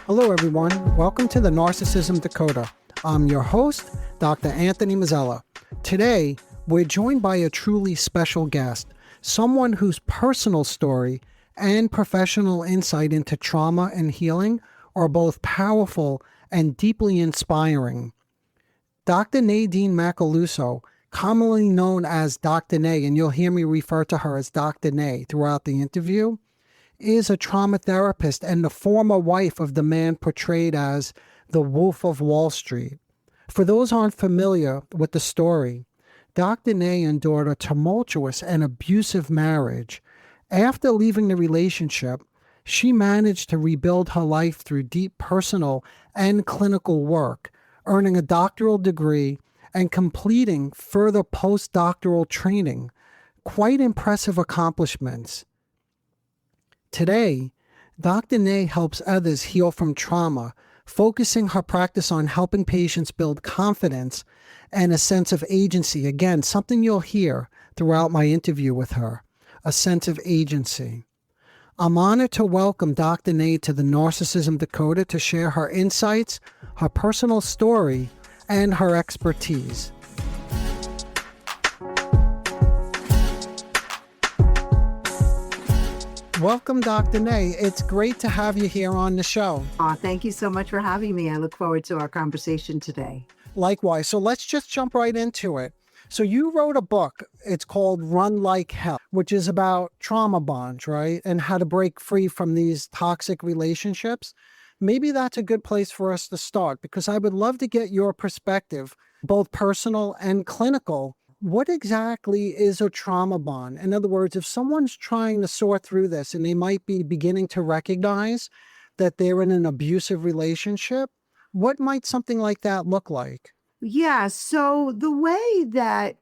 Hello, everyone. Welcome to the Narcissism Decoder. I'm your host, Dr. Anthony Mazzella. Today, we're joined by a truly special guest, someone whose personal story and professional insight into trauma and healing are both powerful and deeply inspiring. Dr. Nadine Macaluso, commonly known as Dr. Nae, and you'll hear me refer to her as Dr. Nae throughout the interview, is a trauma therapist and the former wife of the man portrayed as the Wolf of Wall Street. For those who aren't familiar with the story, Dr. Nae endured a tumultuous and abusive marriage. After leaving the relationship, she managed to rebuild her life through deep personal and clinical work, earning a doctoral degree and completing further postdoctoral training. Quite impressive accomplishments. Today, Dr. Nae helps others heal from trauma, focusing her practice on helping patients build confidence and a sense of agency. Again, something you'll hear throughout my interview with her, a sense of agency. I'm honored to welcome Dr. Nae to the Narcissism Decoder to share her insights, her personal story, and her expertise. Welcome, Dr. Nae. It's great to have you here on the show. Thank you so much for having me. I look forward to our conversation today. Likewise. So let's just jump right into it. So you wrote a book. It's called Run Like Hell, which is about trauma bonds, right? And how to break free from these toxic relationships. Maybe that's a good place for us to start, because I would love to get your perspective, both personal and clinical. What exactly is a trauma bond? In other words, if someone's trying to sort through this and they might be beginning to recognize that they're in an abusive relationship, what might something like that look like? Yeah, so the way that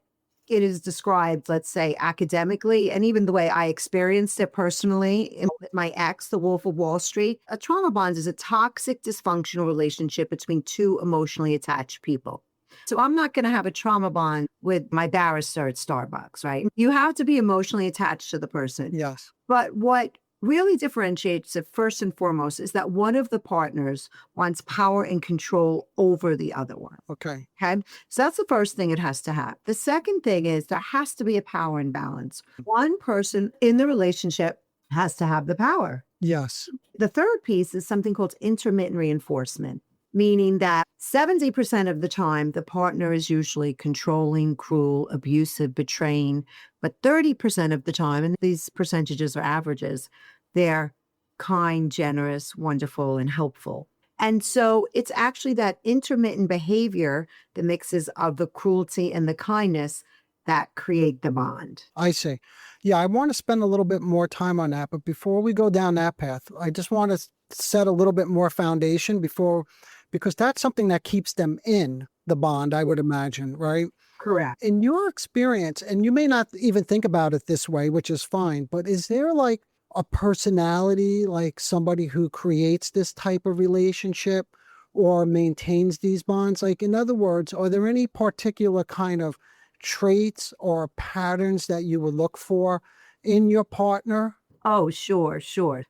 it is described, let's say academically, and even the way I experienced it personally with my ex, the Wolf of Wall Street, a trauma bond is a toxic, dysfunctional relationship between two emotionally attached people. So I'm not going to have a trauma bond with my barrister at Starbucks, right? You have to be emotionally attached to the person. Yes. But what really differentiates it first and foremost is that one of the partners wants power and control over the other one. Okay. Okay. So that's the first thing it has to have. The second thing is there has to be a power imbalance. One person in the relationship has to have the power. Yes. The third piece is something called intermittent reinforcement, meaning that 70% of the time, the partner is usually controlling, cruel, abusive, betraying. But 30% of the time, and these percentages are averages, they're kind, generous, wonderful, and helpful. And so it's actually that intermittent behavior, the mixes of the cruelty and the kindness, that create the bond. I see. Yeah, I want to spend a little bit more time on that. But before we go down that path, I just want to set a little bit more foundation because that's something that keeps them in the bond, I would imagine, right? Correct. In your experience, and you may not even think about it this way, which is fine, but is there like a personality, like somebody who creates this type of relationship or maintains these bonds? Like, in other words, are there any particular kind of traits or patterns that you would look for in your partner? Oh, sure.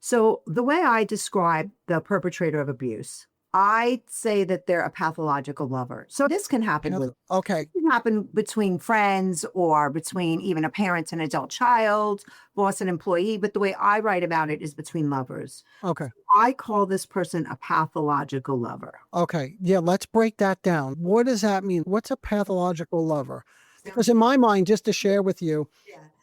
So the way I describe the perpetrator of abuse, I say that they're a pathological lover. So this can happen Okay. It can happen between friends or between even a parent and adult child, boss and employee. But the way I write about it is between lovers. Okay. I call this person a pathological lover. Okay. Yeah, let's break that down. What does that mean? What's a pathological lover? Because in my mind, just to share with you,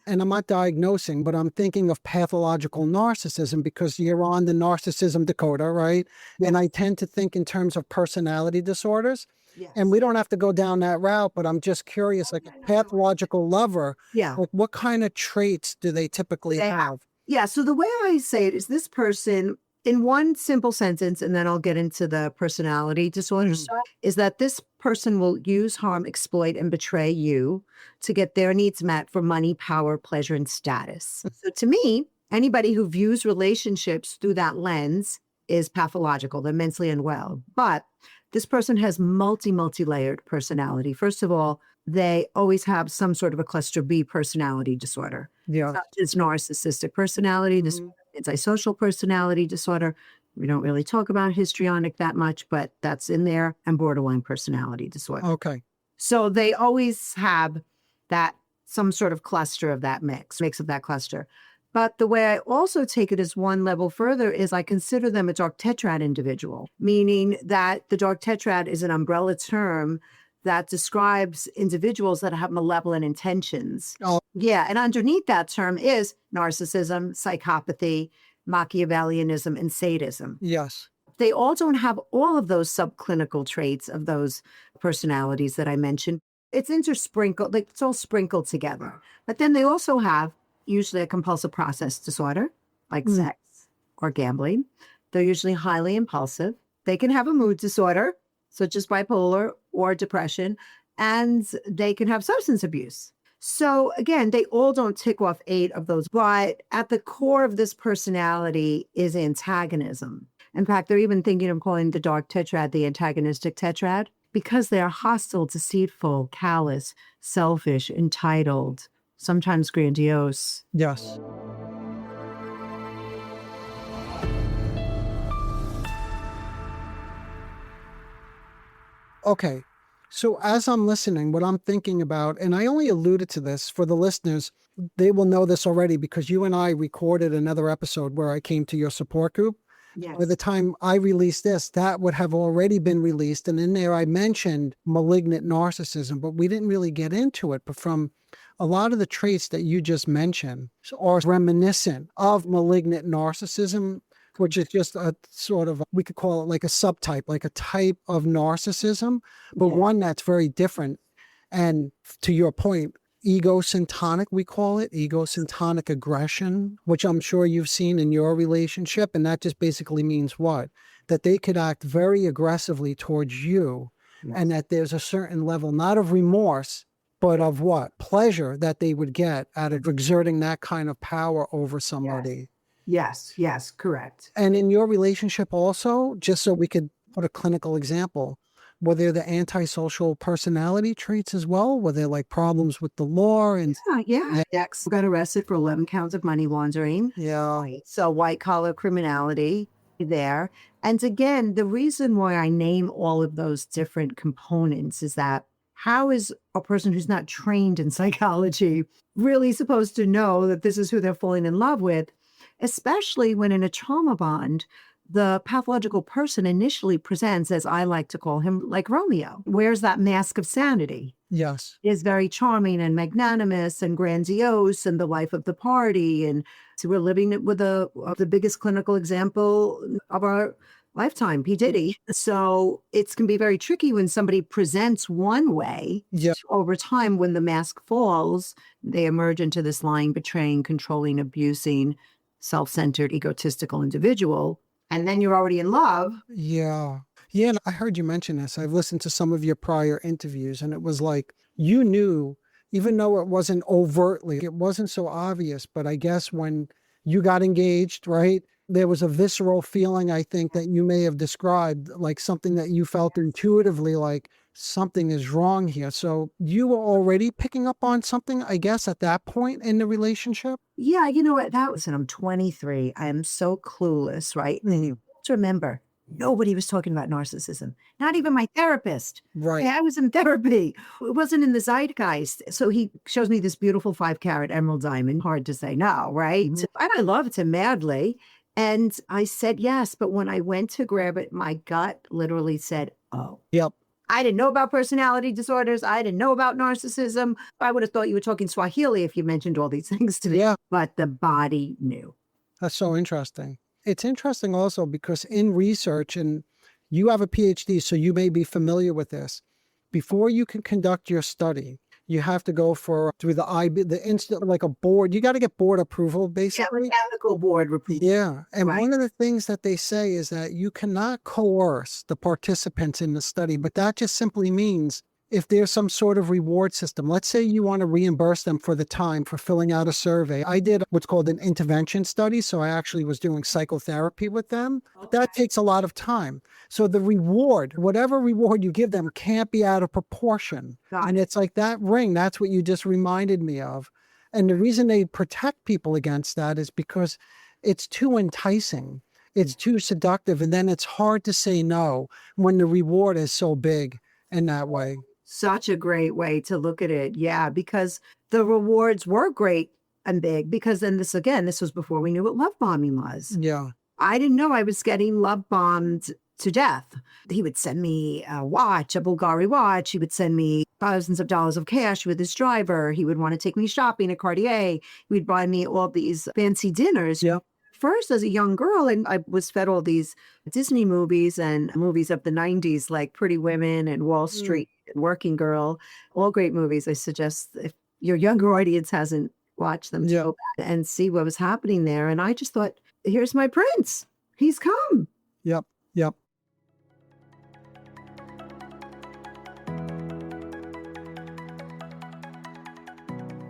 and I'm not diagnosing, but I'm thinking of pathological narcissism because you're on the Narcissism Decoder, right? Yes. And I tend to think in terms of personality disorders. Yes. And we don't have to go down that route, but I'm just curious, like a pathological lover, like what kind of traits do they typically have? Yeah. So the way I say it is this person, in one simple sentence, and then I'll get into the personality disorders, is that this person will use, harm, exploit, and betray you to get their needs met for money, power, pleasure, and status. So to me, anybody who views relationships through that lens is pathological. They're mentally unwell. But this person has multi-layered personality. First of all, they always have some sort of a cluster B personality disorder. Yeah. Such as narcissistic personality disorder, antisocial personality disorder, We don't really talk about histrionic that much, but that's in there, and borderline personality disorder. Okay. So they always have that, some sort of cluster of that mix of that cluster. But the way I also take it is one level further is I consider them a dark tetrad individual, meaning that the dark tetrad is an umbrella term that describes individuals that have malevolent intentions. Oh. Yeah. And underneath that term is narcissism, psychopathy, Machiavellianism, and sadism. Yes. They all don't have all of those subclinical traits of those personalities that I mentioned. It's intersprinkled, like it's all sprinkled together. But then they also have usually a compulsive process disorder, like sex or gambling. They're usually highly impulsive. They can have a mood disorder, such as bipolar or depression, and they can have substance abuse. So again, they all don't tick off 8 of those, but at the core of this personality is antagonism. In fact, they're even thinking of calling the dark tetrad the antagonistic tetrad because they are hostile, deceitful, callous, selfish, entitled, sometimes grandiose. Yes. Okay. So as I'm listening, what I'm thinking about, and I only alluded to this for the listeners, they will know this already because you and I recorded another episode where I came to your support group. Yes. By the time I released this, that would have already been released. And in there, I mentioned malignant narcissism, but we didn't really get into it. But from a lot of the traits that you just mentioned are reminiscent of malignant narcissism, which is just a sort of, we could call it like a subtype, like a type of narcissism, but one that's very different. And to your point, egosyntonic, we call it egosyntonic aggression, which I'm sure you've seen in your relationship. And that just basically means what? That they could act very aggressively towards you, and that there's a certain level, not of remorse, but of what? Pleasure that they would get out of exerting that kind of power over somebody. Yes, correct. And in your relationship also, just so we could put a clinical example, were there the antisocial personality traits as well? Were there like problems with the law? And Ex got arrested for 11 counts of money laundering. yeah, So white collar criminality there. And again, the reason why I name all of those different components is that how is a person who's not trained in psychology really supposed to know that this is who they're falling in love with? Especially when in a trauma bond, the pathological person initially presents, as I like to call him, like Romeo, wears that mask of sanity. yes, Is very charming and magnanimous and grandiose and the life of the party. And so we're living it with the biggest clinical example of our lifetime, P. Diddy. So it can be very tricky when somebody presents one way. yeah, Over time, when the mask falls, they emerge into this lying, betraying, controlling, abusing, self-centered, egotistical individual. And then you're already in love. yeah. Yeah, and I heard you mention this. I've listened to some of your prior interviews, and it was like you knew, even though it wasn't overtly, it wasn't so obvious, but I guess when you got engaged, right, there was a visceral feeling, I think, that you may have described, like something that you felt intuitively like something is wrong here. So you were already picking up on something, I guess, at that point in the relationship? Yeah, you know what? And I'm 23. I am so clueless, right? And you have to remember, nobody was talking about narcissism, not even my therapist. Right. Okay, I was in therapy. It wasn't in the zeitgeist. So he shows me this beautiful 5-carat emerald diamond. Hard to say no, right? And I loved him madly. And I said yes. But when I went to grab it, my gut literally said, oh. Yep. I didn't know about personality disorders. I didn't know about narcissism. I would have thought you were talking Swahili if you mentioned all these things to me. Yeah. But the body knew. That's so interesting. It's interesting also because in research, and you have a PhD, so you may be familiar with this. Before you can conduct your study, you have to go through the instant, like a board. You got to get board approval, basically. Yeah, mechanical board approval. Yeah. And Right. one of the things that they say is that you cannot coerce the participants in the study, but that just simply means if there's some sort of reward system, let's say you want to reimburse them for the time for filling out a survey. I did what's called an intervention study. So I actually was doing psychotherapy with them. That takes a lot of time. So the reward, whatever reward you give them, can't be out of proportion. And it's like that ring, that's what you just reminded me of. And the reason they protect people against that is because it's too enticing. It's too seductive. And then it's hard to say no when the reward is so big in that way. Such a great way to look at it. Yeah, because the rewards were great and big because then this was before we knew what love bombing was. Yeah. I didn't know I was getting love bombed to death. He would send me a watch, a Bulgari watch. He would send me thousands of dollars of cash with his driver. He would want to take me shopping at Cartier. He would buy me all these fancy dinners. Yeah. First, as a young girl, and I was fed all these Disney movies and movies of the 90s, like Pretty Women and Wall Street and Working Girl, all great movies. I suggest if your younger audience hasn't watched them, to go back and see what was happening there. And I just thought, here's my prince. He's come. Yep. Yep.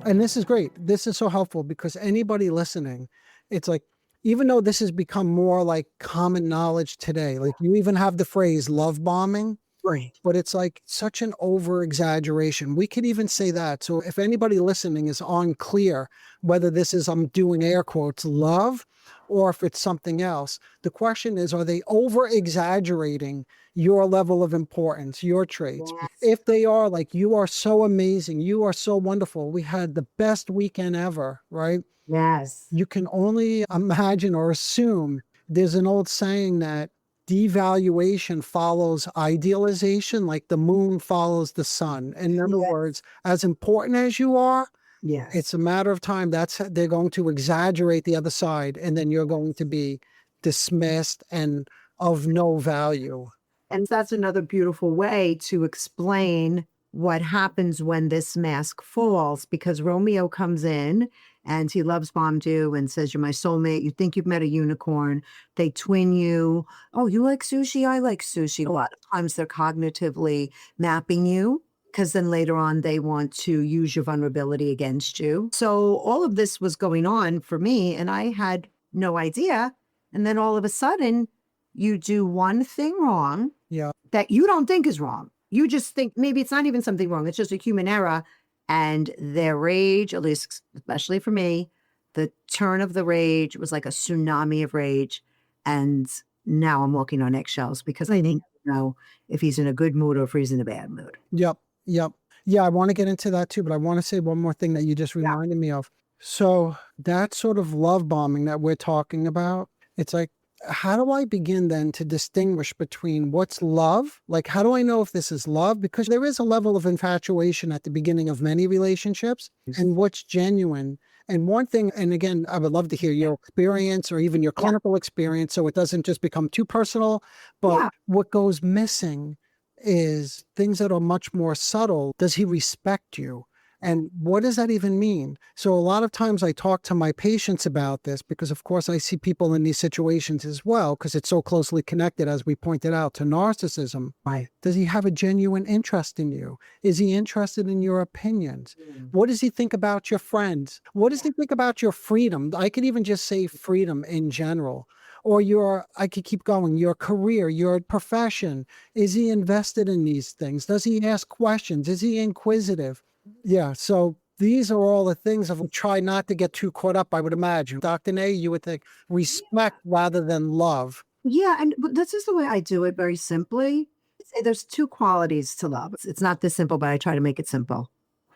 And this is great. This is so helpful because anybody listening, it's like, even though this has become more like common knowledge today, like you even have the phrase love bombing, Right. but it's like such an over exaggeration. We could even say that. So if anybody listening is unclear whether this is, I'm doing air quotes, love, or if it's something else, the question is, are they over exaggerating your level of importance, your traits? Yes. If they are, like, you are so amazing, you are so wonderful, we had the best weekend ever, right? Yes. You can only imagine or assume. There's an old saying that devaluation follows idealization, like the moon follows the sun. In other words, as important as you are, Yes. it's a matter of time. They're going to exaggerate the other side, and then you're going to be dismissed and of no value. And that's another beautiful way to explain what happens when this mask falls, because Romeo comes in and he loves bombed you and says, you're my soulmate. You think you've met a unicorn. They twin you. Oh, you like sushi? I like sushi. A lot of times they're cognitively mapping you because then later on they want to use your vulnerability against you. So all of this was going on for me and I had no idea. And then all of a sudden you do one thing wrong that you don't think is wrong. You just think maybe it's not even something wrong. It's just a human error. And their rage, at least especially for me, the turn of the rage was like a tsunami of rage. And now I'm walking on eggshells because I didn't know if he's in a good mood or if he's in a bad mood. Yep. Yep. Yeah, I want to get into that too, but I want to say one more thing that you just reminded me of. So that sort of love bombing that we're talking about, it's like, how do I begin then to distinguish between what's love? Like, how do I know if this is love? Because there is a level of infatuation at the beginning of many relationships, and what's genuine. And one thing, and again, I would love to hear your experience or even your clinical experience, so it doesn't just become too personal, but what goes missing is things that are much more subtle. Does he respect you? And what does that even mean? So a lot of times I talk to my patients about this because, of course, I see people in these situations as well, because it's so closely connected, as we pointed out, to narcissism. Right. Does he have a genuine interest in you? Is he interested in your opinions? What does he think about your friends? What does he think about your freedom? I could even just say freedom in general. Or I could keep going, your career, your profession. Is he invested in these things? Does he ask questions? Is he inquisitive? Yeah, so these are all the things of try not to get too caught up, I would imagine. Dr. Nae, you would think respect rather than love. Yeah, and this is the way I do it very simply. There's two qualities to love. It's not this simple, but I try to make it simple.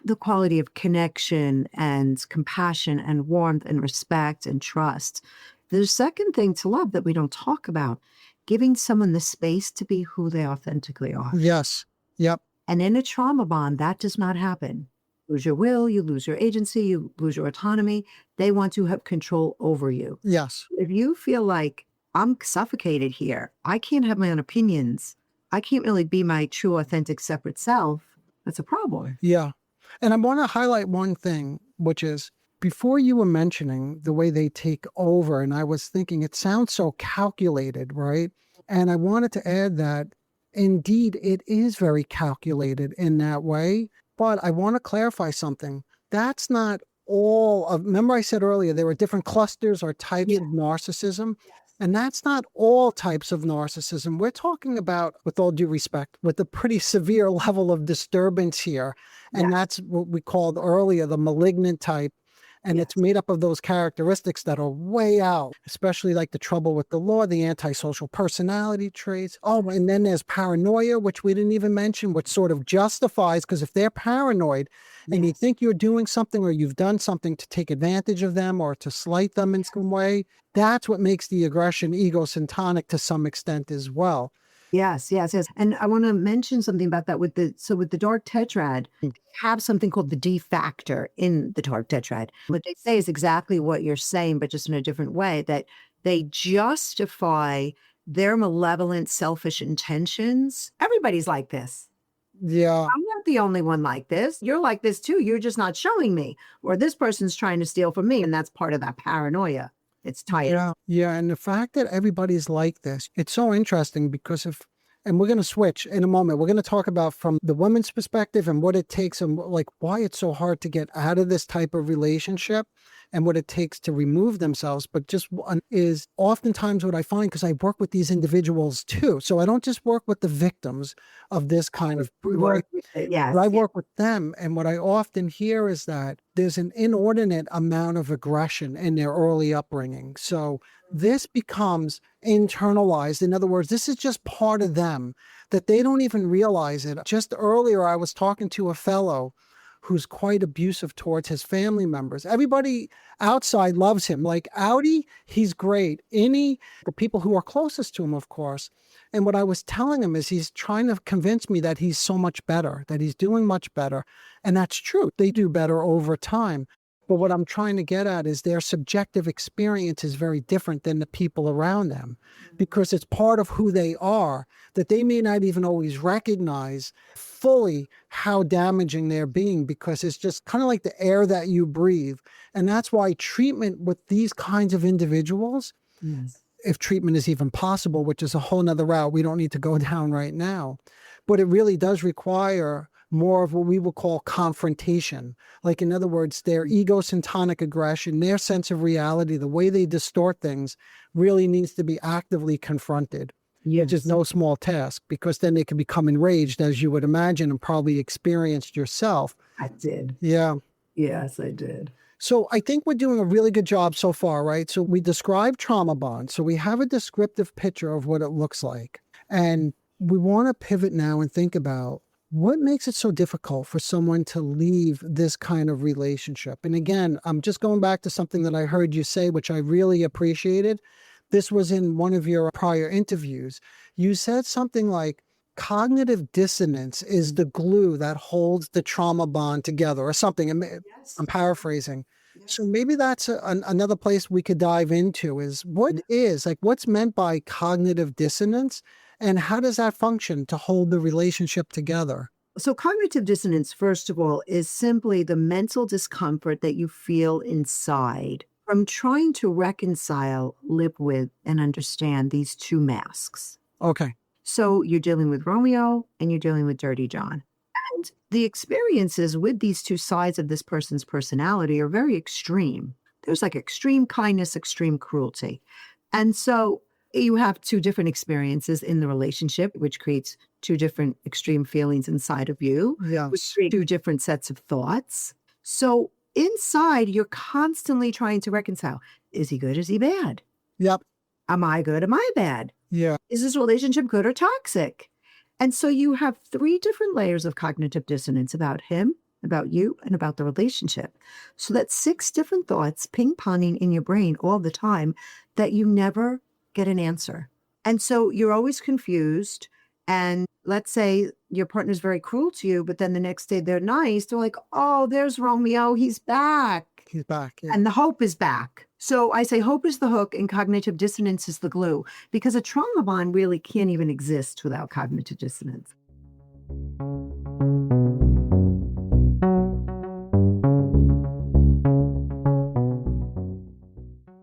The quality of connection and compassion and warmth and respect and trust. The second thing to love that we don't talk about, giving someone the space to be who they authentically are. Yes. Yep. And in a trauma bond, that does not happen. You lose your will, you lose your agency, you lose your autonomy. They want to have control over you. Yes. If you feel like I'm suffocated here, I can't have my own opinions, I can't really be my true, authentic, separate self, that's a problem. Yeah. And I want to highlight one thing, which is before you were mentioning the way they take over, and I was thinking it sounds so calculated, right? And I wanted to add that indeed, it is very calculated in that way, but I want to clarify something. That's not all of, remember I said earlier, there are different clusters or types of narcissism, and that's not all types of narcissism. We're talking about, with all due respect, with a pretty severe level of disturbance here, and that's what we called earlier the malignant type. And it's made up of those characteristics that are way out, especially like the trouble with the law, the antisocial personality traits. Oh, and then there's paranoia, which we didn't even mention, which sort of justifies, because if they're paranoid and you think you're doing something or you've done something to take advantage of them or to slight them in some way, that's what makes the aggression egocentric to some extent as well. Yes, yes, yes. And I want to mention something about that with the dark tetrad, they have something called the D factor in the dark tetrad. What they say is exactly what you're saying, but just in a different way, that they justify their malevolent, selfish intentions. Everybody's like this. Yeah. I'm not the only one like this. You're like this too. You're just not showing me. Or this person's trying to steal from me. And that's part of that paranoia. It's tight. Yeah. Yeah. And the fact that everybody's like this, it's so interesting because and we're going to switch in a moment. We're going to talk about from the woman's perspective and what it takes and like why it's so hard to get out of this type of relationship and what it takes to remove themselves. But just one is oftentimes what I find, because I work with these individuals too. So I don't just work with the victims of this kind of, Yes. but I work with them. And what I often hear is that there's an inordinate amount of aggression in their early upbringing. So this becomes internalized. In other words, this is just part of them that they don't even realize it. Just earlier, I was talking to a fellow who's quite abusive towards his family members. Everybody outside loves him. Like Audi, he's great. The people who are closest to him, of course. And what I was telling him is he's trying to convince me that he's so much better, that he's doing much better. And that's true. They do better over time. But what I'm trying to get at is their subjective experience is very different than the people around them because it's part of who they are that they may not even always recognize fully how damaging they're being because it's just kind of like the air that you breathe. And that's why treatment with these kinds of individuals, if treatment is even possible, which is a whole nother route we don't need to go down right now, but it really does require more of what we will call confrontation. Like, in other words, their egocentric aggression, their sense of reality, the way they distort things really needs to be actively confronted, which is no small task because then they can become enraged, as you would imagine, and probably experienced yourself. I did. Yeah. Yes, I did. So I think we're doing a really good job so far, right? So we described trauma bond. So we have a descriptive picture of what it looks like. And we want to pivot now and think about what makes it so difficult for someone to leave this kind of relationship? And again, I'm just going back to something that I heard you say, which I really appreciated. This was in one of your prior interviews. You said something like, cognitive dissonance is the glue that holds the trauma bond together or something. I'm paraphrasing. So maybe that's another place we could dive into is what's meant by cognitive dissonance and how does that function to hold the relationship together? So cognitive dissonance, first of all, is simply the mental discomfort that you feel inside from trying to reconcile, live with, and understand these two masks. Okay. So you're dealing with Romeo and you're dealing with Dirty John. And the experiences with these two sides of this person's personality are very extreme. There's like extreme kindness, extreme cruelty. And so you have two different experiences in the relationship, which creates two different extreme feelings inside of you, which create two different sets of thoughts. So inside, you're constantly trying to reconcile. Is he good? Is he bad? Yep. Am I good? Am I bad? Yeah. Is this relationship good or toxic? And so you have three different layers of cognitive dissonance about him, about you, and about the relationship. So that's 6 different thoughts ping-ponging in your brain all the time that you never get an answer. And so you're always confused. And let's say your partner's very cruel to you, but then the next day they're nice. They're like, oh, there's Romeo. He's back. He's back. Yeah. And the hope is back. So I say hope is the hook and cognitive dissonance is the glue because a trauma bond really can't even exist without cognitive dissonance.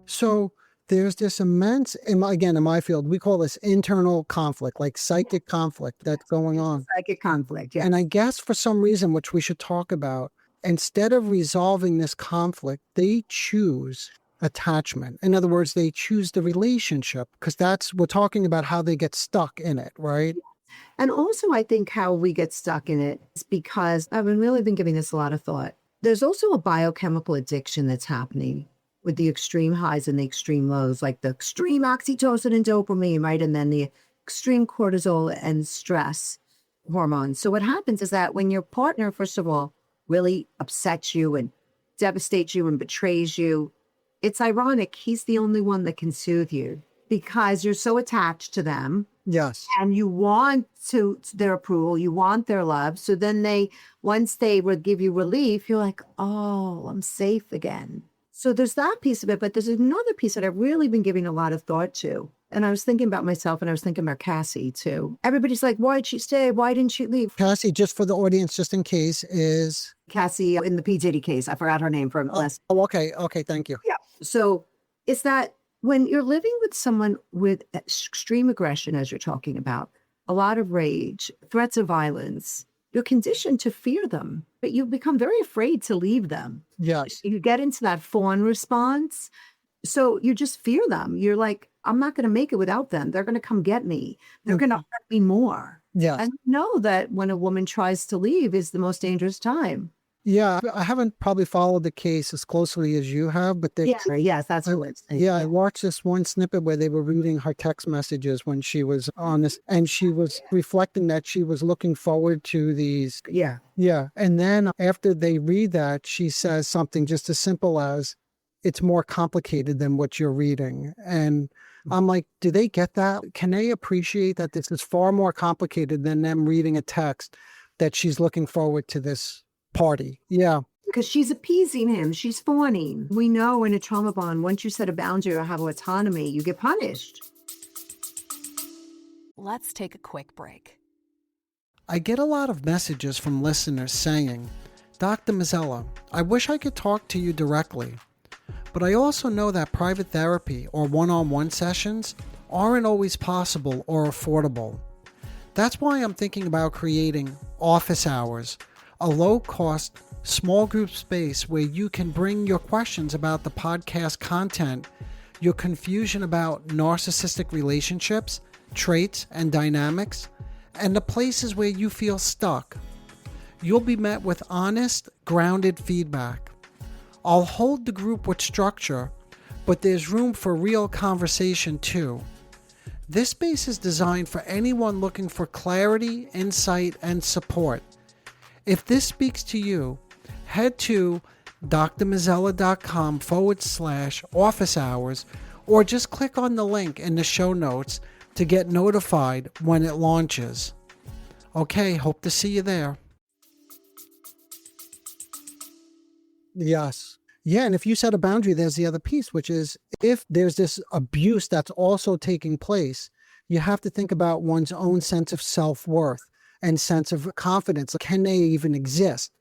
So there's this immense, in my field, we call this internal conflict, like psychic conflict that's going on. Psychic conflict, yeah. And I guess for some reason, which we should talk about, instead of resolving this conflict, they choose attachment. In other words, they choose the relationship because we're talking about how they get stuck in it, right? And also I think how we get stuck in it is because I've really been giving this a lot of thought. There's also a biochemical addiction that's happening with the extreme highs and the extreme lows, like the extreme oxytocin and dopamine, right? And then the extreme cortisol and stress hormones. So what happens is that when your partner, first of all, really upsets you and devastates you and betrays you, it's ironic he's the only one that can soothe you because you're so attached to them. Yes. And you want their approval, you want their love. So then once they would give you relief, you're like, oh, I'm safe again. So there's that piece of it, but there's another piece that I've really been giving a lot of thought to. And I was thinking about myself and I was thinking about Cassie too. Everybody's like, why'd she stay? Why didn't she leave? Cassie, just for the audience, just in case, is... Cassie in the P. Diddy case. I forgot her name from last. Oh, okay. Okay, thank you. Yeah. So it's that when you're living with someone with extreme aggression, as you're talking about, a lot of rage, threats of violence, you're conditioned to fear them, but you become very afraid to leave them. Yes. You get into that fawn response. So you just fear them. You're like, I'm not going to make it without them. They're going to come get me. They're going to hurt me more. Yeah. And know that when a woman tries to leave is the most dangerous time. Yeah, I haven't probably followed the case as closely as you have, but yes, that's what it's saying. I watched this one snippet where they were reading her text messages when she was on this, and she was reflecting that she was looking forward to these. Yeah. Yeah. And then after they read that, she says something just as simple as, it's more complicated than what you're reading. And I'm like, do they get that? Can they appreciate that this is far more complicated than them reading a text that she's looking forward to this party? Yeah. Because she's appeasing him. She's fawning. We know in a trauma bond, once you set a boundary or have autonomy, you get punished. Let's take a quick break. I get a lot of messages from listeners saying, Dr. Mazzella, I wish I could talk to you directly, but I also know that private therapy or one-on-one sessions aren't always possible or affordable. That's why I'm thinking about creating office hours, a low-cost, small group space where you can bring your questions about the podcast content, your confusion about narcissistic relationships, traits, and dynamics, and the places where you feel stuck. You'll be met with honest, grounded feedback. I'll hold the group with structure, but there's room for real conversation too. This space is designed for anyone looking for clarity, insight, and support. If this speaks to you, head to drmazzella.com/office hours or just click on the link in the show notes to get notified when it launches. Okay, hope to see you there. Yes. Yeah, and if you set a boundary, there's the other piece, which is if there's this abuse that's also taking place, you have to think about one's own sense of self-worth and sense of confidence. Can they even exist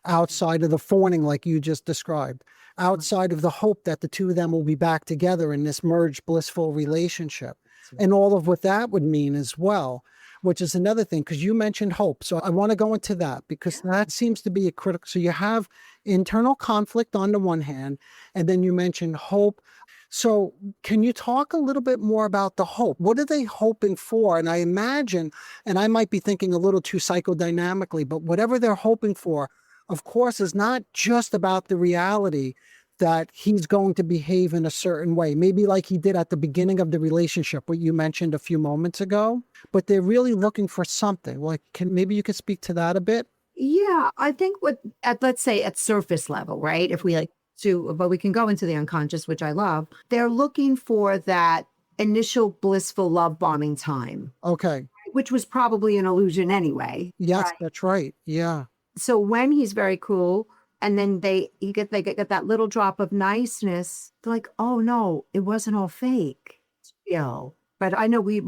outside of the fawning like you just described, outside of the hope that the two of them will be back together in this merged blissful relationship, and all of what that would mean as well, which is another thing, because you mentioned hope. So I want to go into that because that seems to be a critical. So you have internal conflict on the one hand, and then you mentioned hope. So can you talk a little bit more about the hope? What are they hoping for? And I imagine, and I might be thinking a little too psychodynamically, but whatever they're hoping for, of course, is not just about the reality that he's going to behave in a certain way, maybe like he did at the beginning of the relationship, what you mentioned a few moments ago, but they're really looking for something. Like, maybe you could speak to that a bit? Yeah, I think let's say at surface level, right? If we but we can go into the unconscious, which I love. They're looking for that initial blissful love bombing time. Okay. Which was probably an illusion anyway. Yes, right? That's right. Yeah. So when he's very cruel, and then they get that little drop of niceness, they're like, oh no, it wasn't all fake. It's real. But I know we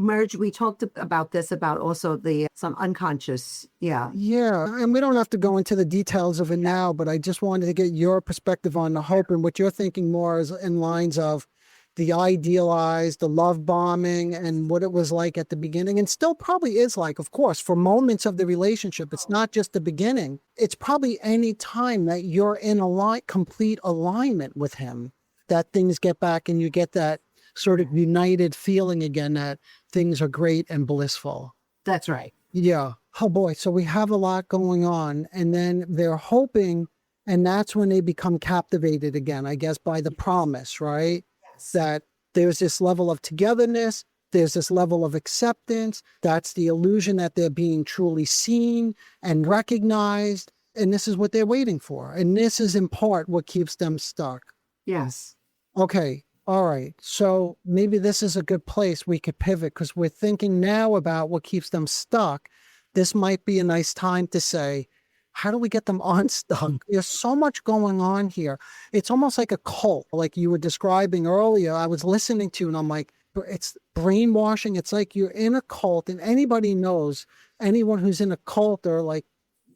talked about this, about also some unconscious. Yeah. Yeah. And we don't have to go into the details of it now, but I just wanted to get your perspective on the hope and what you're thinking more is in lines of the idealized, the love bombing, and what it was like at the beginning, and still probably is like, of course, for moments of the relationship. It's not just the beginning. It's probably any time that you're in complete alignment with him, that things get back and you get that sort of united feeling again that things are great and blissful. That's right. Yeah. Oh boy. So we have a lot going on, and then they're hoping And that's when they become captivated again, I guess, by the promise, right? Yes. That there's this level of togetherness, there's this level of acceptance. That's the illusion that they're being truly seen and recognized. And this is what they're waiting for. And this is in part what keeps them stuck. Yes. Okay. All right. So maybe this is a good place we could pivot because we're thinking now about what keeps them stuck. This might be a nice time to say, how do we get them unstuck? There's so much going on here. It's almost like a cult, like you were describing earlier. I was listening to, and I'm like, it's brainwashing. It's like you're in a cult, and anybody knows, anyone who's in a cult or like,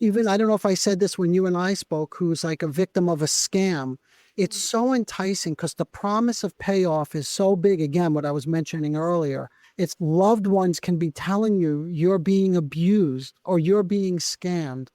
even, I don't know if I said this when you and I spoke, who's like a victim of a scam. It's so enticing because the promise of payoff is so big. Again, what I was mentioning earlier, it's loved ones can be telling you you're being abused or you're being scammed,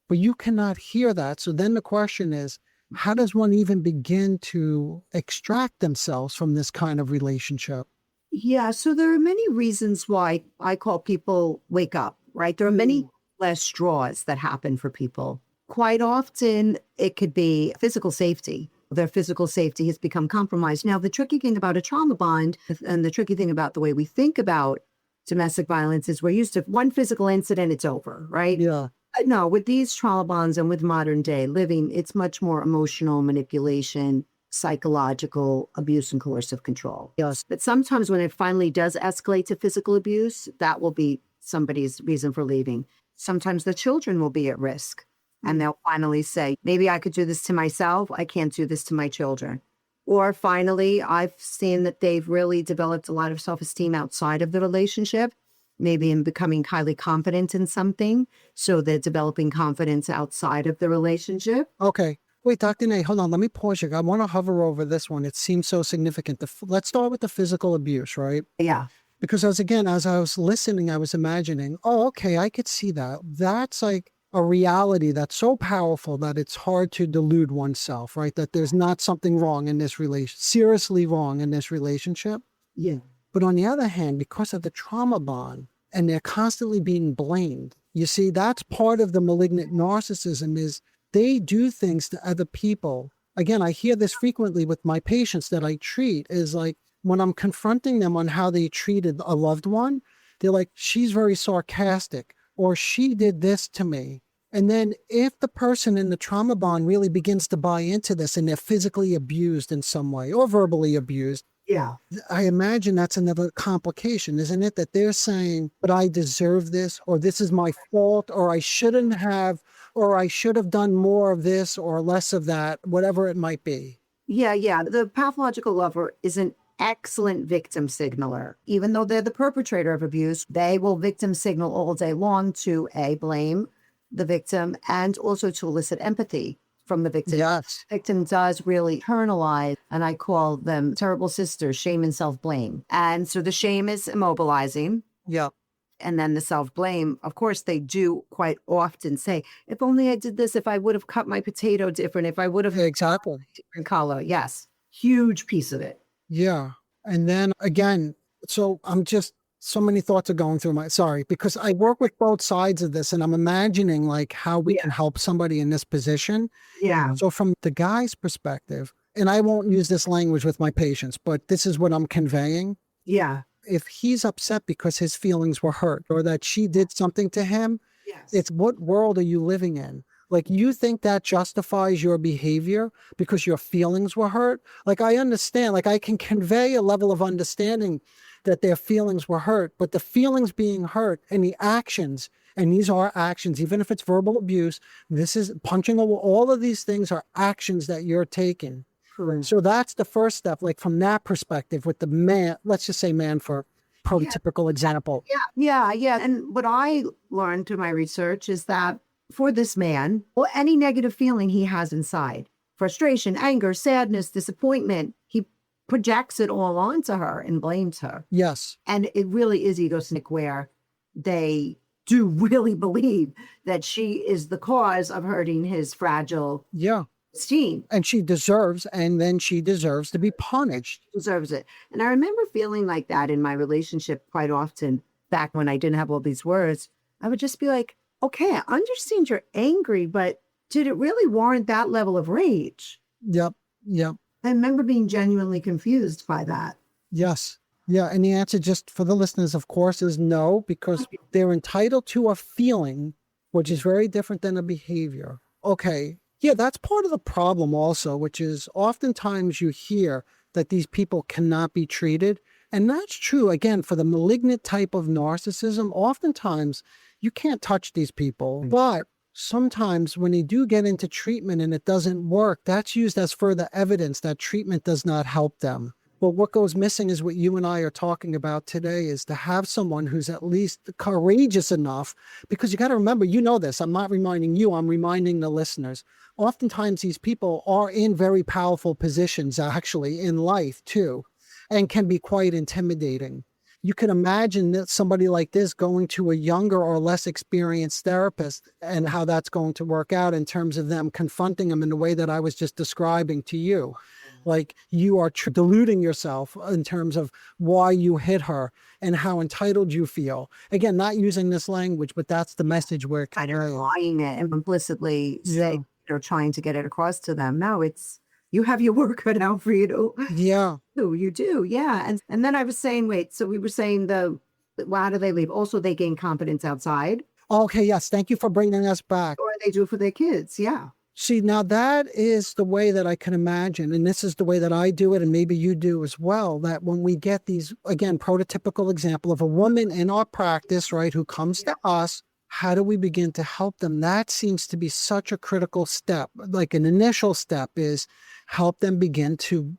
but you cannot hear that. So then the question is, how does one even begin to extract themselves from this kind of relationship? Yeah. So there are many reasons why I call people wake up, right? There are many less straws that happen for people. Quite often, it could be physical safety. Their physical safety has become compromised. Now, the tricky thing about a trauma bond and the tricky thing about the way we think about domestic violence is we're used to one physical incident, it's over, right? Yeah. No, with these trauma bonds and with modern day living, it's much more emotional manipulation, psychological abuse, and coercive control. Yes. But sometimes when it finally does escalate to physical abuse, that will be somebody's reason for leaving. Sometimes the children will be at risk. And they'll finally say, maybe I could do this to myself. I can't do this to my children. Or finally, I've seen that they've really developed a lot of self-esteem outside of the relationship, maybe in becoming highly confident in something. So they're developing confidence outside of the relationship. Okay. Wait, Dr. Nae, hold on. Let me pause you. I want to hover over this one. It seems so significant. Let's start with the physical abuse, right? Yeah. Because as I was listening, I was imagining, oh, okay, I could see that. That's like a reality that's so powerful that it's hard to delude oneself, right? That there's not something wrong in this seriously wrong in this relationship. Yeah. But on the other hand, because of the trauma bond and they're constantly being blamed, you see, that's part of the malignant narcissism is they do things to other people. Again, I hear this frequently with my patients that I treat is like when I'm confronting them on how they treated a loved one, they're like, she's very sarcastic or she did this to me. And then if the person in the trauma bond really begins to buy into this and they're physically abused in some way or verbally abused, Yeah. I imagine that's another complication, isn't it? That they're saying, but I deserve this, or this is my fault, or I shouldn't have, or I should have done more of this or less of that, whatever it might be. Yeah. Yeah. The pathological lover is an excellent victim signaler. Even though they're the perpetrator of abuse, they will victim signal all day long to blame the victim and also to elicit empathy from the victim. Yes. Victim does really internalize, and I call them terrible sisters, shame and self-blame. And so the shame is immobilizing. Yeah. And then the self-blame, of course, they do quite often say, if only I did this, if I would have cut my potato different, if I would have Exactly. different color. Yes. Huge piece of it. Yeah. And then again, so so many thoughts are going through because I work with both sides of this and I'm imagining like how we can help somebody in this position. Yeah. So from the guy's perspective, and I won't use this language with my patients, but this is what I'm conveying. Yeah. If he's upset because his feelings were hurt or that she did something to him, Yes. it's what world are you living in? Like you think that justifies your behavior because your feelings were hurt? Like I understand, like I can convey a level of understanding that their feelings were hurt, but the feelings being hurt and the actions, and these are actions, even if it's verbal abuse, this is punching over, all of these things are actions that you're taking. Correct. So that's the first step, like from that perspective with the man, let's just say man for prototypical example. Yeah. And what I learned through my research is that for this man, or any negative feeling he has inside, frustration, anger, sadness, disappointment, he projects it all onto her and blames her. Yes. And it really is egocentric where they do really believe that she is the cause of hurting his fragile esteem. And she deserves to be punished. Deserves it. And I remember feeling like that in my relationship quite often back when I didn't have all these words. I would just be like, okay, I understand you're angry, but did it really warrant that level of rage? Yep. Yep. I remember being genuinely confused by that. Yes. Yeah. And the answer, just for the listeners, of course, is no, because they're entitled to a feeling, which is very different than a behavior. Okay. Yeah, that's part of the problem also, which is oftentimes you hear that these people cannot be treated. And that's true, again, for the malignant type of narcissism. Oftentimes you can't touch these people, but sometimes when they do get into treatment and it doesn't work, that's used as further evidence that treatment does not help them. But what goes missing is what you and I are talking about today, is to have someone who's at least courageous enough, because you got to remember, you know this, I'm not reminding you, I'm reminding the listeners. Oftentimes these people are in very powerful positions actually in life too, and can be quite intimidating. You can imagine that somebody like this going to a younger or less experienced therapist and how that's going to work out in terms of them confronting them in the way that I was just describing to you. Like you are deluding yourself in terms of why you hit her and how entitled you feel. Again, not using this language, but that's the message we're Kind of lying it and implicitly say or trying to get it across to them. No, it's you have your work cut out for you to Yeah. you do. Yeah. And then I was saying, wait, so we were saying why do they leave? Also, they gain confidence outside. Okay. Yes. Thank you for bringing us back. Or they do it for their kids. Yeah. See, now that is the way that I can imagine, and this is the way that I do it, and maybe you do as well, that when we get these, again, prototypical example of a woman in our practice, right, who comes to us, how do we begin to help them? That seems to be such a critical step. Like an initial step is help them begin to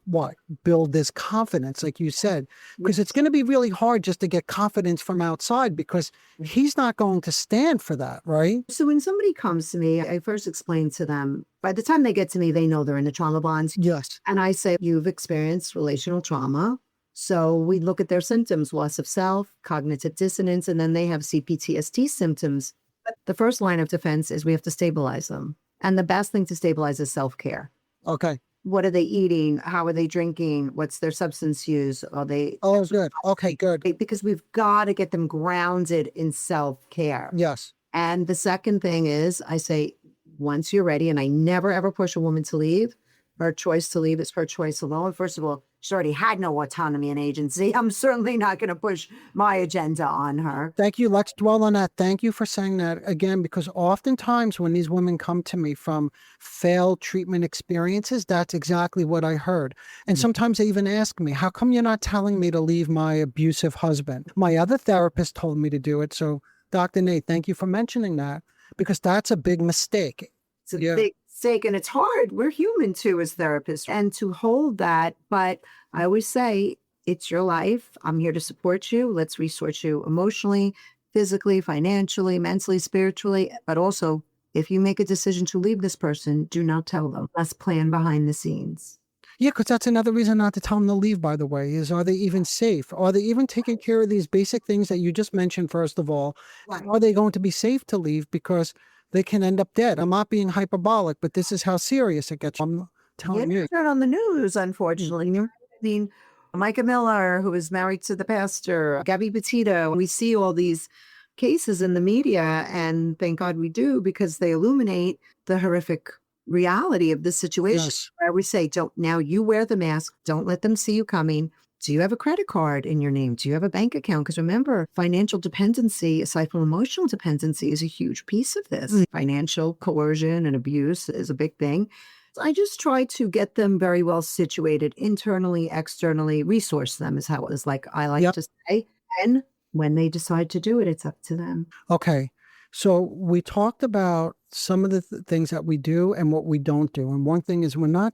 build this confidence, like you said, because it's going to be really hard just to get confidence from outside, because he's not going to stand for that, right? So when somebody comes to me, I first explain to them, by the time they get to me, they know they're in the trauma bonds. Yes. And I say, you've experienced relational trauma. So we look at their symptoms, loss of self, cognitive dissonance, and then they have CPTSD symptoms. But the first line of defense is we have to stabilize them. And the best thing to stabilize is self-care. Okay. What are they eating? How are they drinking? What's their substance use? Are they... Oh, good. Okay, good. Because we've got to get them grounded in self-care. Yes. And the second thing is I say, once you're ready, and I never, ever push a woman to leave. Her choice to leave is her choice alone. First of all, she already had no autonomy and agency. I'm certainly not going to push my agenda on her. Thank you. Let's dwell on that. Thank you for saying that again, because oftentimes when these women come to me from failed treatment experiences, that's exactly what I heard. And sometimes they even ask me, how come you're not telling me to leave my abusive husband? My other therapist told me to do it. So Dr. Nae, thank you for mentioning that, because that's a big mistake. It's a big mistake, and it's hard. We're human too as therapists, and to hold that. But I always say, it's your life. I'm here to support you. Let's resource you emotionally, physically, financially, mentally, spiritually. But also, if you make a decision to leave this person, do not tell them. Let's plan behind the scenes. Yeah, because that's another reason not to tell them to leave, by the way, is are they even safe? Are they even taking care of these basic things that you just mentioned, first of all? Right. Are they going to be safe to leave? Because they can end up dead. I'm not being hyperbolic, but this is how serious it gets. I'm telling you. It's not on the news, unfortunately. I mean, Micah Miller, who is married to the pastor, Gabby Petito. We see all these cases in the media, and thank God we do, because they illuminate the horrific reality of this situation. Yes. Where we say, now you wear the mask. Don't let them see you coming. Do you have a credit card in your name? Do you have a bank account? Because remember, financial dependency, aside from emotional dependency, is a huge piece of this. Financial coercion and abuse is a big thing. So I just try to get them very well situated internally, externally, resource them is how it is, like I like to say. And when they decide to do it, it's up to them. Okay. So we talked about some of the things that we do and what we don't do. And one thing is we're not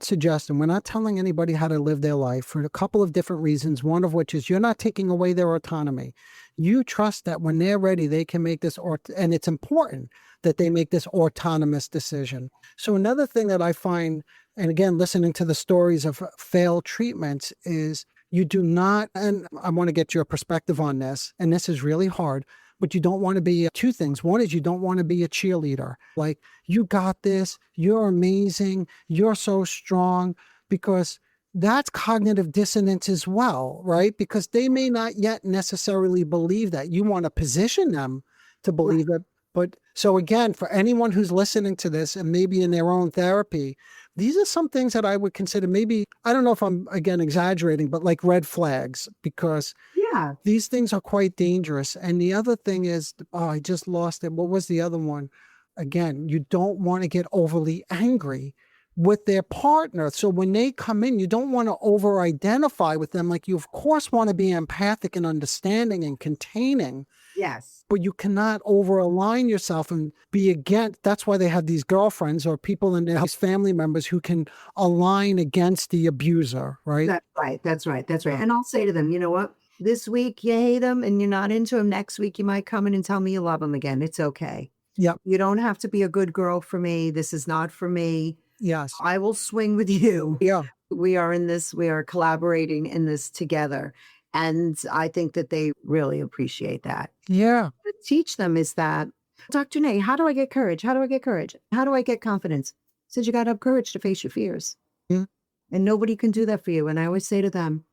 telling anybody how to live their life for a couple of different reasons. One of which is you're not taking away their autonomy. You trust that when they're ready, they can make this, and it's important that they make this autonomous decision. So another thing that I find, and again, listening to the stories of failed treatments, is you do not, and I want to get your perspective on this, and this is really hard, but you don't want to be two things. One is you don't want to be a cheerleader. Like, you got this, you're amazing, you're so strong, because that's cognitive dissonance as well, right? Because they may not yet necessarily believe that. You want to position them to believe it, But so again, for anyone who's listening to this and maybe in their own therapy, these are some things that I would consider maybe, I don't know if I'm again exaggerating, but like red flags, because Yeah. these things are quite dangerous. And the other thing is, oh, I just lost it. What was the other one? Again, you don't want to get overly angry with their partner. So when they come in, you don't want to over identify with them. Like you, of course, want to be empathic and understanding and containing, Yes. but you cannot over align yourself and be against. That's why they have these girlfriends or people in their house, family members who can align against the abuser, right? That's right. That's right. That's right. And I'll say to them, you know what? This week you hate them and you're not into them. Next week you might come in and tell me you love them again. It's okay. Yep. You don't have to be a good girl for me. This is not for me. Yes. I will swing with you. Yeah. We are in this, we are collaborating in this together. And I think that they really appreciate that. Yeah. What I teach them is that, Dr. Nae, how do I get courage? How do I get courage? How do I get confidence? I said, you got to have courage to face your fears. Mm. And nobody can do that for you. And I always say to them,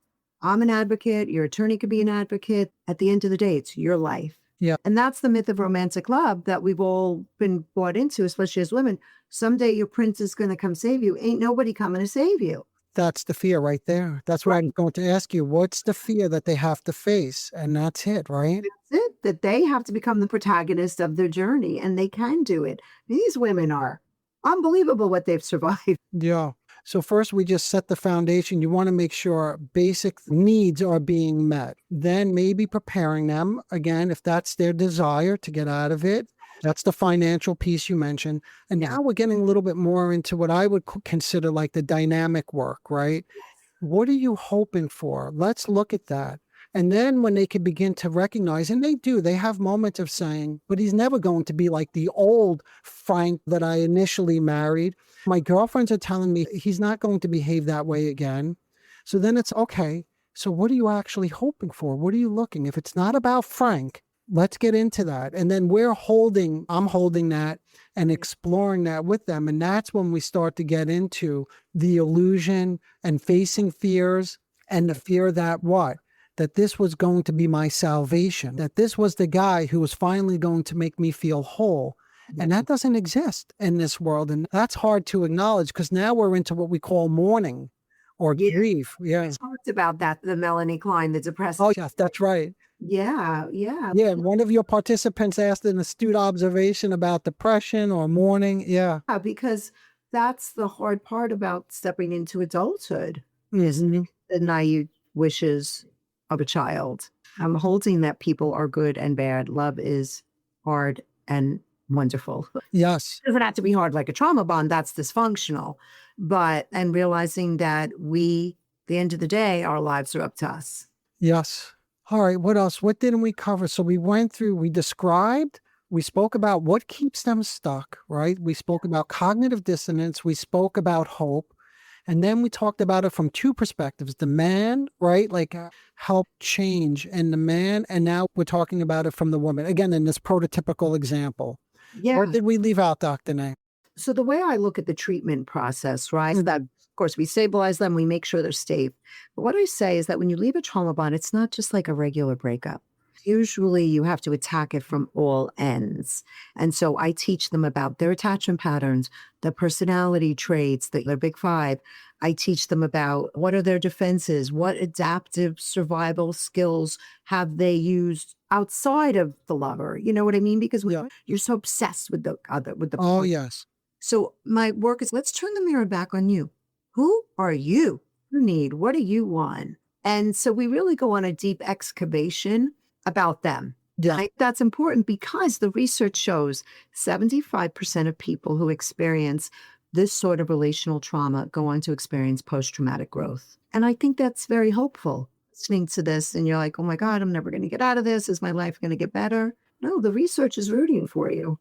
I'm an advocate. Your attorney could be an advocate. At the end of the day, it's your life. Yeah. And that's the myth of romantic love that we've all been brought into, especially as women. Someday your prince is going to come save you. Ain't nobody coming to save you. That's the fear right there. That's what I'm going to ask you. What's the fear that they have to face? And that's it, right? That's it, that they have to become the protagonist of their journey, and they can do it. These women are unbelievable what they've survived. Yeah. So first we just set the foundation. You want to make sure basic needs are being met. Then maybe preparing them, again, if that's their desire to get out of it. That's the financial piece you mentioned. And now we're getting a little bit more into what I would consider like the dynamic work, right? What are you hoping for? Let's look at that. And then when they can begin to recognize, and they do, they have moments of saying, but he's never going to be like the old Frank that I initially married. My girlfriends are telling me he's not going to behave that way again. So then it's okay. So what are you actually hoping for? What are you looking? If it's not about Frank, let's get into that. And then I'm holding that and exploring that with them. And that's when we start to get into the illusion and facing fears and the fear that what? That this was going to be my salvation, that this was the guy who was finally going to make me feel whole. And that doesn't exist in this world. And that's hard to acknowledge because now we're into what we call mourning or grief. Yeah. We talked about that, the Melanie Klein, the depressive. Oh, yes, that's right. Yeah. Yeah. Yeah. One of your participants asked an astute observation about depression or mourning. Yeah. Because that's the hard part about stepping into adulthood, is Mhm. the naive wishes of a child. I'm holding that people are good and bad. Love is hard and wonderful. Yes. It doesn't have to be hard like a trauma bond. That's dysfunctional. And realizing that at the end of the day, our lives are up to us. Yes. All right. What else? What didn't we cover? So we spoke about what keeps them stuck, right? We spoke about cognitive dissonance. We spoke about hope. And then we talked about it from two perspectives. The man, right? Like help change and the man. And now we're talking about it from the woman. Again, in this prototypical example. Yeah. Or did we leave out, Dr. Nae? So the way I look at the treatment process, right, is that, of course, we stabilize them, we make sure they're safe. But what I say is that when you leave a trauma bond, it's not just like a regular breakup. Usually you have to attack it from all ends. And so I teach them about their attachment patterns, the personality traits, their big five. I teach them about what are their defenses, what adaptive survival skills have they used outside of the lover. You know what I mean? Because you're so obsessed with the Oh, yes. So my work is, let's turn the mirror back on you. Who are you? You need, what do you want? And so we really go on a deep excavation about them. Yeah. Right? That's important because the research shows 75% of people who experience this sort of relational trauma go on to experience post-traumatic growth. And I think that's very hopeful. Listening to this and you're like, oh my God, I'm never going to get out of this. Is my life going to get better? No, the research is rooting for you.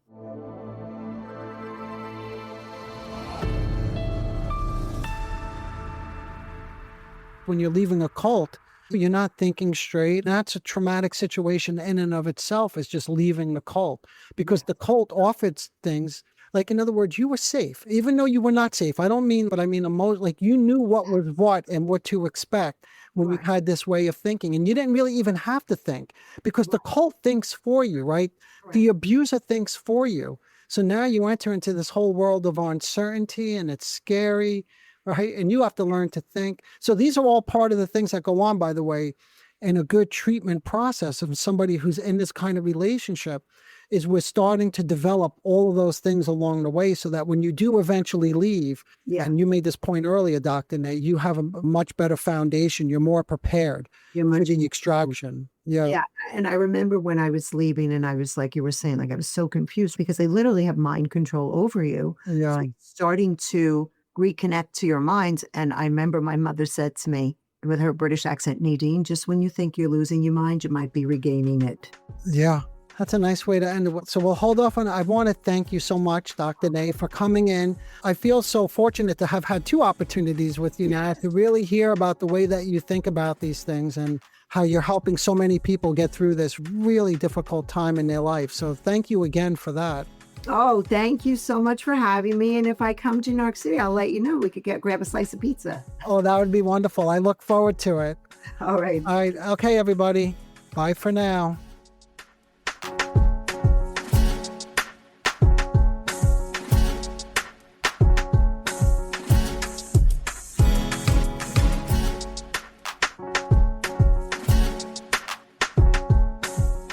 When you're leaving a cult, you're not thinking straight. That's a traumatic situation in and of itself, is just leaving the cult, because the cult offers things Like, in other words, you were safe, even though you were not safe. I don't mean, but I mean, like you knew what was what and what to expect when you Right. had this way of thinking. And you didn't really even have to think because the cult thinks for you, right? The abuser thinks for you. So now you enter into this whole world of uncertainty and it's scary, right? And you have to learn to think. So these are all part of the things that go on, by the way, in a good treatment process of somebody who's in this kind of relationship is we're starting to develop all of those things along the way so that when you do eventually leave, Yeah. and you made this point earlier, Dr. Nae, you have a much better foundation. You're more prepared You're for much the extraction. Yeah. Yeah. And I remember when I was leaving and I was like you were saying, like I was so confused because they literally have mind control over you. Yeah. So starting to reconnect to your mind. And I remember my mother said to me with her British accent, Nadine, just when you think you're losing your mind, you might be regaining it. Yeah. That's a nice way to end it. So we'll hold off on. I want to thank you so much, Dr. Nae, for coming in. I feel so fortunate to have had 2 opportunities with you now to really hear about the way that you think about these things and how you're helping so many people get through this really difficult time in their life. So thank you again for that. Oh, thank you so much for having me. And if I come to New York City, I'll let you know. We could grab a slice of pizza. Oh, that would be wonderful. I look forward to it. All right. All right. Okay, everybody. Bye for now.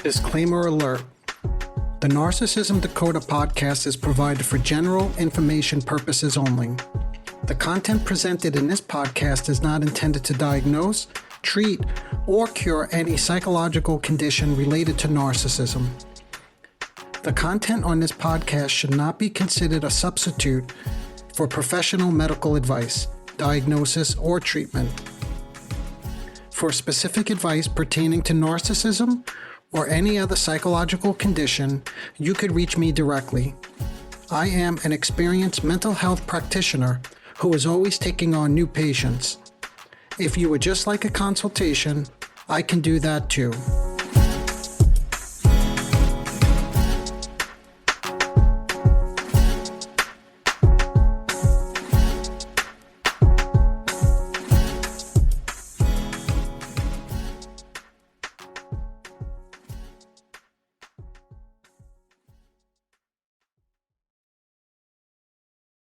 Disclaimer alert. The Narcissism Decoder podcast is provided for general information purposes only. The content presented in this podcast is not intended to diagnose, treat, or cure any psychological condition related to narcissism. The content on this podcast should not be considered a substitute for professional medical advice, diagnosis, or treatment. For specific advice pertaining to narcissism or any other psychological condition, you could reach me directly. I am an experienced mental health practitioner who is always taking on new patients. If you would just like a consultation, I can do that too.